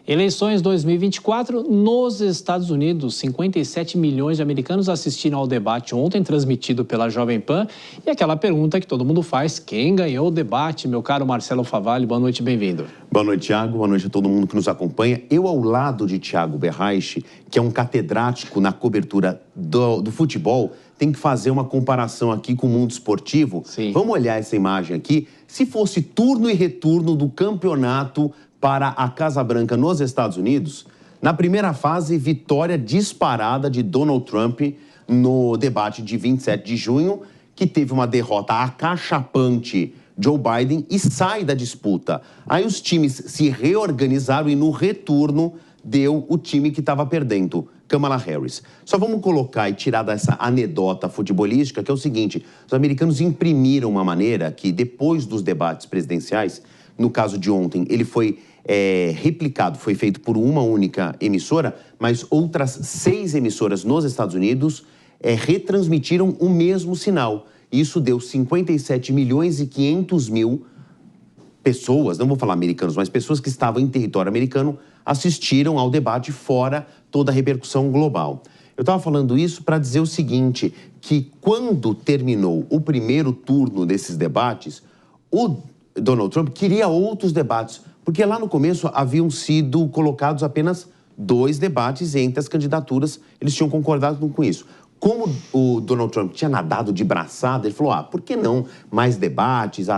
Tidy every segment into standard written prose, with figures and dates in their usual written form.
Eleições 2024 nos Estados Unidos. 57 milhões de americanos assistiram ao debate ontem, transmitido pela Jovem Pan. E aquela pergunta que todo mundo faz: quem ganhou o debate? Meu caro Marcelo Favalli, boa noite, bem-vindo. Boa noite, Thiago. Boa noite a todo mundo que nos acompanha. Eu, ao lado de Thiago Berraiche, que é um catedrático na cobertura do futebol, tem que fazer uma comparação aqui com o mundo esportivo. Sim. Vamos olhar essa imagem aqui. Se fosse turno e retorno do campeonato para a Casa Branca nos Estados Unidos, na primeira fase, vitória disparada de Donald Trump no debate de 27 de junho, que teve uma derrota acachapante Joe Biden e sai da disputa. Aí os times se reorganizaram e no retorno deu o time que estava perdendo, Kamala Harris. Só vamos colocar e tirar dessa anedota futebolística, que é o seguinte: os americanos imprimiram uma maneira que, depois dos debates presidenciais, no caso de ontem, ele foi replicado, foi feito por uma única emissora, mas outras 6 emissoras nos Estados Unidos retransmitiram o mesmo sinal. Isso deu 57 milhões e 500 mil pessoas, não vou falar americanos, mas pessoas que estavam em território americano, assistiram ao debate fora toda a repercussão global. Eu estava falando isso para dizer o seguinte, que quando terminou o primeiro turno desses debates, o Donald Trump queria outros debates, porque lá no começo haviam sido colocados apenas 2 debates entre as candidaturas, eles tinham concordado com isso. Como o Donald Trump tinha nadado de braçada, ele falou, por que não mais debates?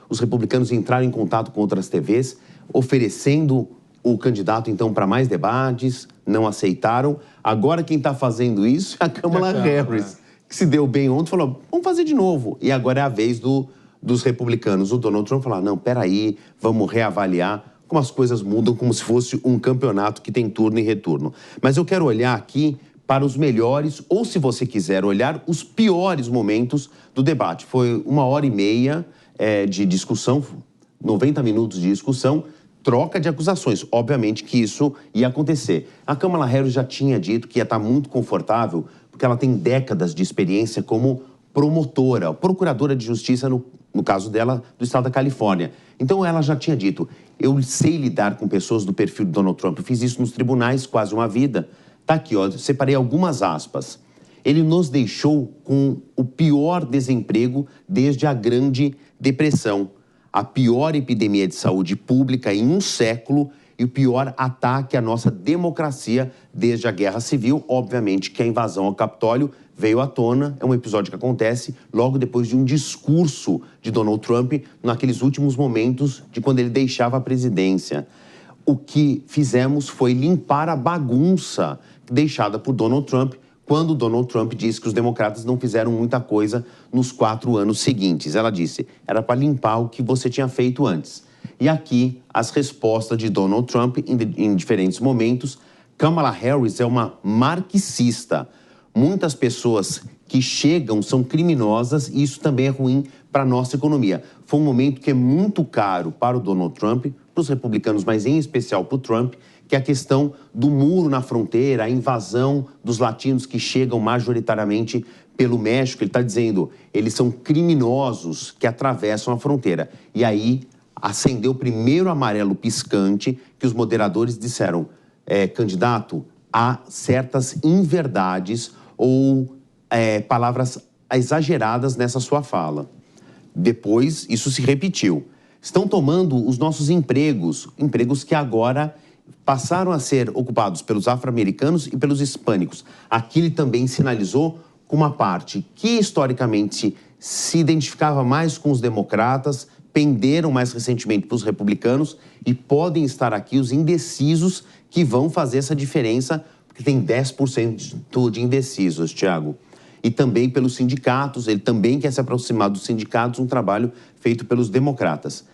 Os republicanos entraram em contato com outras TVs, oferecendo o candidato, então, para mais debates, não aceitaram. Agora quem está fazendo isso é a Kamala Harris, que se deu bem ontem, falou, vamos fazer de novo. E agora é a vez dos republicanos. O Donald Trump falou, não, peraí, vamos reavaliar como as coisas mudam, como se fosse um campeonato que tem turno e retorno. Mas eu quero olhar aqui para os melhores, ou se você quiser olhar, os piores momentos do debate. Foi 1h30 de discussão, 90 minutos de discussão, troca de acusações. Obviamente que isso ia acontecer. A Kamala Harris já tinha dito que ia estar muito confortável, porque ela tem décadas de experiência como promotora, procuradora de justiça, no caso dela, do estado da Califórnia. Então ela já tinha dito, eu sei lidar com pessoas do perfil do Donald Trump, eu fiz isso nos tribunais quase uma vida. Tá aqui, ó, separei algumas aspas. Ele nos deixou com o pior desemprego desde a Grande Depressão, a pior epidemia de saúde pública em um século e o pior ataque à nossa democracia desde a Guerra Civil. Obviamente que a invasão ao Capitólio veio à tona, é um episódio que acontece logo depois de um discurso de Donald Trump naqueles últimos momentos de quando ele deixava a presidência. O que fizemos foi limpar a bagunça deixada por Donald Trump, quando Donald Trump disse que os democratas não fizeram muita coisa nos 4 anos seguintes. Ela disse, era para limpar o que você tinha feito antes. E aqui, as respostas de Donald Trump em diferentes momentos. Kamala Harris é uma marxista. Muitas pessoas que chegam são criminosas e isso também é ruim para a nossa economia. Foi um momento que é muito caro para o Donald Trump, para os republicanos, mas em especial para o Trump, que é a questão do muro na fronteira, a invasão dos latinos que chegam majoritariamente pelo México. Ele está dizendo, eles são criminosos que atravessam a fronteira. E aí acendeu o primeiro amarelo piscante que os moderadores disseram, candidato, há certas inverdades ou palavras exageradas nessa sua fala. Depois, isso se repetiu. Estão tomando os nossos empregos que agora passaram a ser ocupados pelos afro-americanos e pelos hispânicos. Aqui ele também sinalizou com uma parte que historicamente se identificava mais com os democratas, penderam mais recentemente para os republicanos e podem estar aqui os indecisos que vão fazer essa diferença, porque tem 10% de indecisos, Thiago. E também pelos sindicatos, ele também quer se aproximar dos sindicatos, um trabalho feito pelos democratas.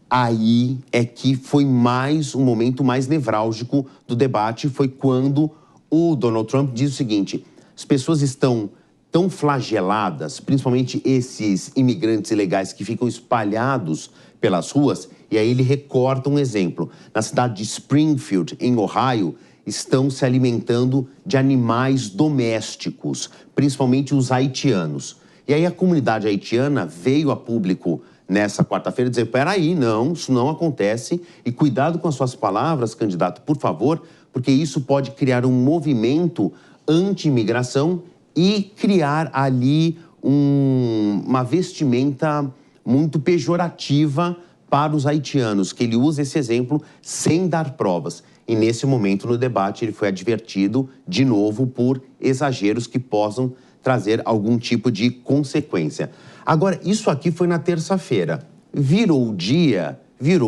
Aí é que foi um momento mais nevrálgico do debate, foi quando o Donald Trump diz o seguinte, as pessoas estão tão flageladas, principalmente esses imigrantes ilegais que ficam espalhados pelas ruas, e aí ele recorta um exemplo. Na cidade de Springfield, em Ohio, estão se alimentando de animais domésticos, principalmente os haitianos. E aí a comunidade haitiana veio a público nessa quarta-feira dizer, peraí, não, isso não acontece e cuidado com as suas palavras, candidato, por favor, porque isso pode criar um movimento anti-imigração e criar ali uma vestimenta muito pejorativa para os haitianos, que ele usa esse exemplo sem dar provas. E nesse momento, no debate, ele foi advertido de novo por exageros que possam trazer algum tipo de consequência. Agora, isso aqui foi na terça-feira. Virou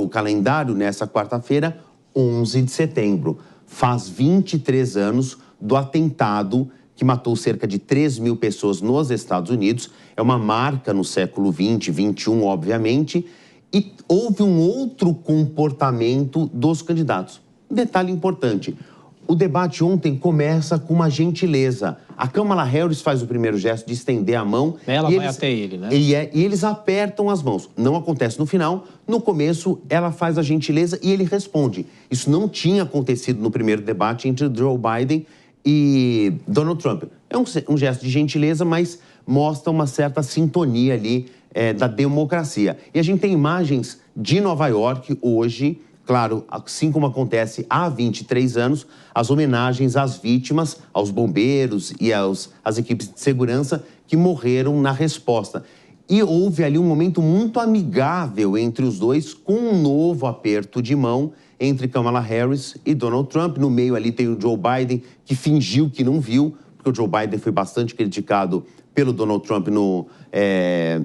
o calendário nessa quarta-feira, 11 de setembro. Faz 23 anos do atentado que matou cerca de 3 mil pessoas nos Estados Unidos. É uma marca no século XX, XXI, obviamente. E houve um outro comportamento dos candidatos. Um detalhe importante, o debate ontem começa com uma gentileza. A Kamala Harris faz o primeiro gesto de estender a mão. Ela vai até ele, né? E eles apertam as mãos. Não acontece no final. No começo, ela faz a gentileza e ele responde. Isso não tinha acontecido no primeiro debate entre Joe Biden e Donald Trump. É um gesto de gentileza, mas mostra uma certa sintonia ali da democracia. E a gente tem imagens de Nova York hoje, claro, assim como acontece há 23 anos, as homenagens às vítimas, aos bombeiros e às equipes de segurança que morreram na resposta. E houve ali um momento muito amigável entre os dois, com um novo aperto de mão entre Kamala Harris e Donald Trump. No meio ali tem o Joe Biden, que fingiu que não viu, porque o Joe Biden foi bastante criticado pelo Donald Trump no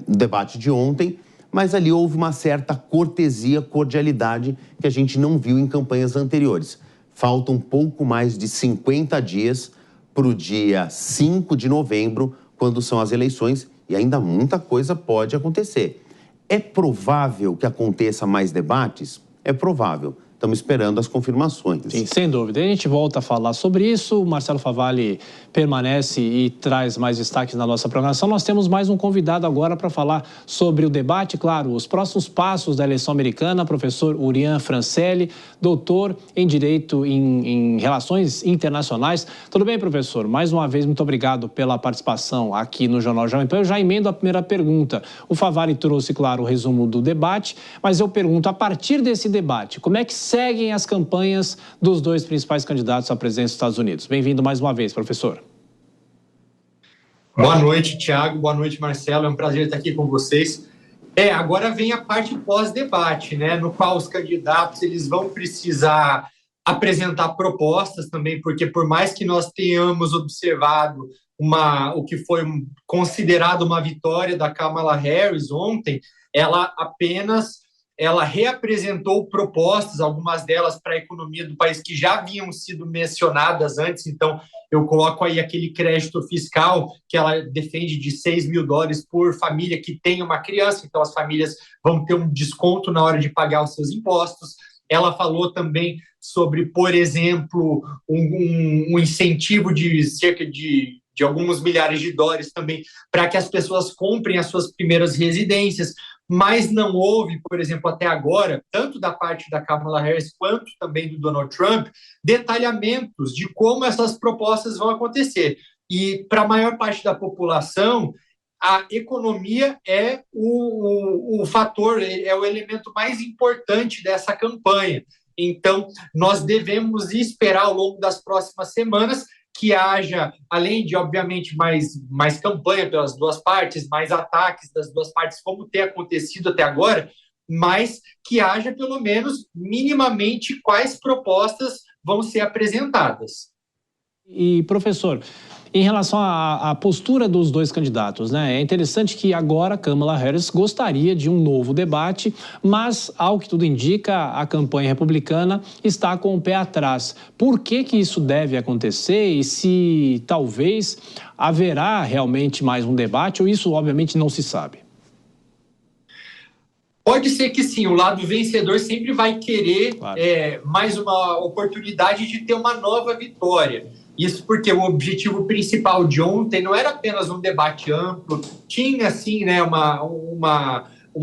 debate de ontem, mas ali houve uma certa cortesia, cordialidade que a gente não viu em campanhas anteriores. Faltam um pouco mais de 50 dias para o dia 5 de novembro, quando são as eleições, e ainda muita coisa pode acontecer. É provável que aconteça mais debates? É provável. Estamos esperando as confirmações. Sim, sem dúvida. A gente volta a falar sobre isso. O Marcelo Favalli permanece e traz mais destaques na nossa programação. Nós temos mais um convidado agora para falar sobre o debate, claro, os próximos passos da eleição americana, professor Urian Francelli, doutor em Direito em Relações Internacionais. Tudo bem, professor? Mais uma vez, muito obrigado pela participação aqui no Jornal Jovem Pan. Eu já emendo a primeira pergunta. O Favalli trouxe, claro, o resumo do debate, mas eu pergunto, a partir desse debate, como é que seguem as campanhas dos dois principais candidatos à presidência dos Estados Unidos? Bem-vindo mais uma vez, professor. Boa noite, Thiago. Boa noite, Marcelo. É um prazer estar aqui com vocês. Agora vem a parte pós-debate, né, no qual os candidatos eles vão precisar apresentar propostas também, porque por mais que nós tenhamos observado o que foi considerado uma vitória da Kamala Harris ontem, ela reapresentou propostas, algumas delas para a economia do país que já haviam sido mencionadas antes. Então, eu coloco aí aquele crédito fiscal que ela defende de $6 mil por família que tem uma criança. Então, as famílias vão ter um desconto na hora de pagar os seus impostos. Ela falou também sobre, por exemplo, um incentivo de cerca de alguns milhares de dólares também para que as pessoas comprem as suas primeiras residências. Mas não houve, por exemplo, até agora, tanto da parte da Kamala Harris quanto também do Donald Trump, detalhamentos de como essas propostas vão acontecer. E para a maior parte da população, a economia é o fator, é o elemento mais importante dessa campanha. Então, nós devemos esperar ao longo das próximas semanas que haja, além de, obviamente, mais campanha pelas duas partes, mais ataques das duas partes, como tem acontecido até agora, mas que haja, pelo menos, minimamente, quais propostas vão ser apresentadas. E, professor, em relação à postura dos dois candidatos, né? É interessante que agora Kamala Harris gostaria de um novo debate, mas, ao que tudo indica, a campanha republicana está com o pé atrás. Por que isso deve acontecer e se talvez haverá realmente mais um debate ou isso, obviamente, não se sabe? Pode ser que sim, o lado vencedor sempre vai querer claro, mais uma oportunidade de ter uma nova vitória. Isso porque o objetivo principal de ontem não era apenas um debate amplo, tinha, sim, né,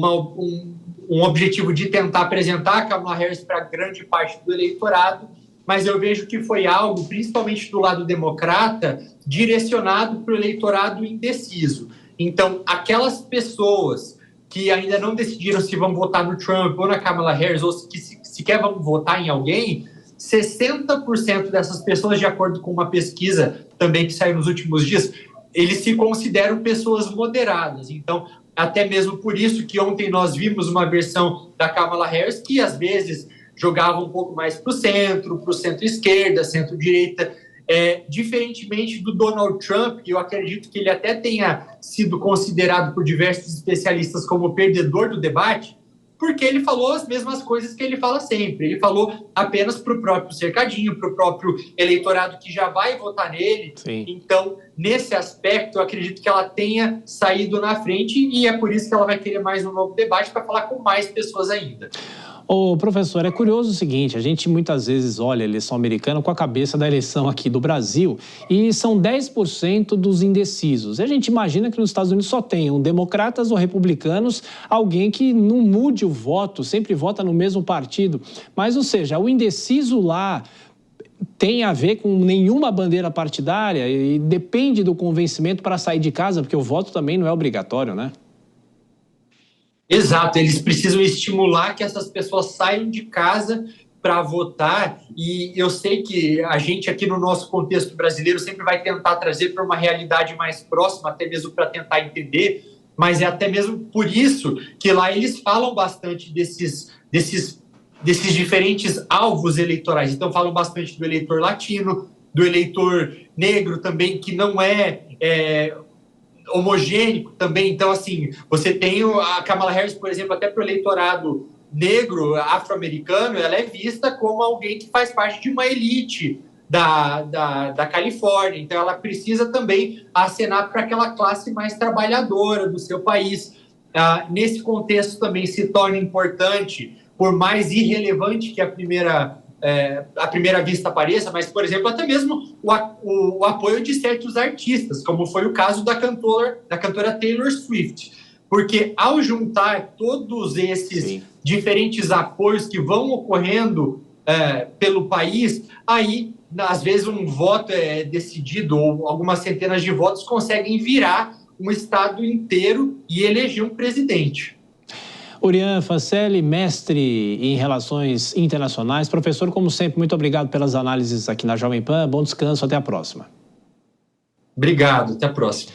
um objetivo de tentar apresentar a Kamala Harris para grande parte do eleitorado, mas eu vejo que foi algo, principalmente do lado democrata, direcionado para o eleitorado indeciso. Então, aquelas pessoas que ainda não decidiram se vão votar no Trump ou na Kamala Harris, ou que sequer vão votar em alguém, 60% dessas pessoas, de acordo com uma pesquisa também que saiu nos últimos dias, eles se consideram pessoas moderadas. Então, até mesmo por isso que ontem nós vimos uma versão da Kamala Harris que, às vezes, jogava um pouco mais para o centro-esquerda, centro-direita. Diferentemente do Donald Trump, eu acredito que ele até tenha sido considerado por diversos especialistas como perdedor do debate, porque ele falou as mesmas coisas que ele fala sempre. Ele falou apenas para o próprio cercadinho, para o próprio eleitorado que já vai votar nele. Sim. Então, nesse aspecto, eu acredito que ela tenha saído na frente e é por isso que ela vai querer mais um novo debate para falar com mais pessoas ainda. Ô, professor, é curioso o seguinte, a gente muitas vezes olha a eleição americana com a cabeça da eleição aqui do Brasil e são 10% dos indecisos. E a gente imagina que nos Estados Unidos só tenham democratas ou republicanos, alguém que não mude o voto, sempre vota no mesmo partido. Mas, ou seja, o indeciso lá tem a ver com nenhuma bandeira partidária e depende do convencimento para sair de casa, porque o voto também não é obrigatório, né? Exato, eles precisam estimular que essas pessoas saiam de casa para votar, e eu sei que a gente aqui no nosso contexto brasileiro sempre vai tentar trazer para uma realidade mais próxima, até mesmo para tentar entender, mas é até mesmo por isso que lá eles falam bastante desses diferentes alvos eleitorais. Então falam bastante do eleitor latino, do eleitor negro também, que não é homogêneo também. Então, assim, você tem a Kamala Harris, por exemplo, até para o eleitorado negro, afro-americano, ela é vista como alguém que faz parte de uma elite da Califórnia. Então, ela precisa também acenar para aquela classe mais trabalhadora do seu país. Nesse contexto também se torna importante, por mais irrelevante que a primeira vista pareça, mas, por exemplo, até mesmo o apoio de certos artistas, como foi o caso da cantora Taylor Swift. Porque ao juntar todos esses diferentes apoios que vão ocorrendo pelo país, aí, às vezes, um voto é decidido, ou algumas centenas de votos conseguem virar um estado inteiro e eleger um presidente. Urian Fancelli, mestre em Relações Internacionais. Professor, como sempre, muito obrigado pelas análises aqui na Jovem Pan. Bom descanso, até a próxima. Obrigado, até a próxima.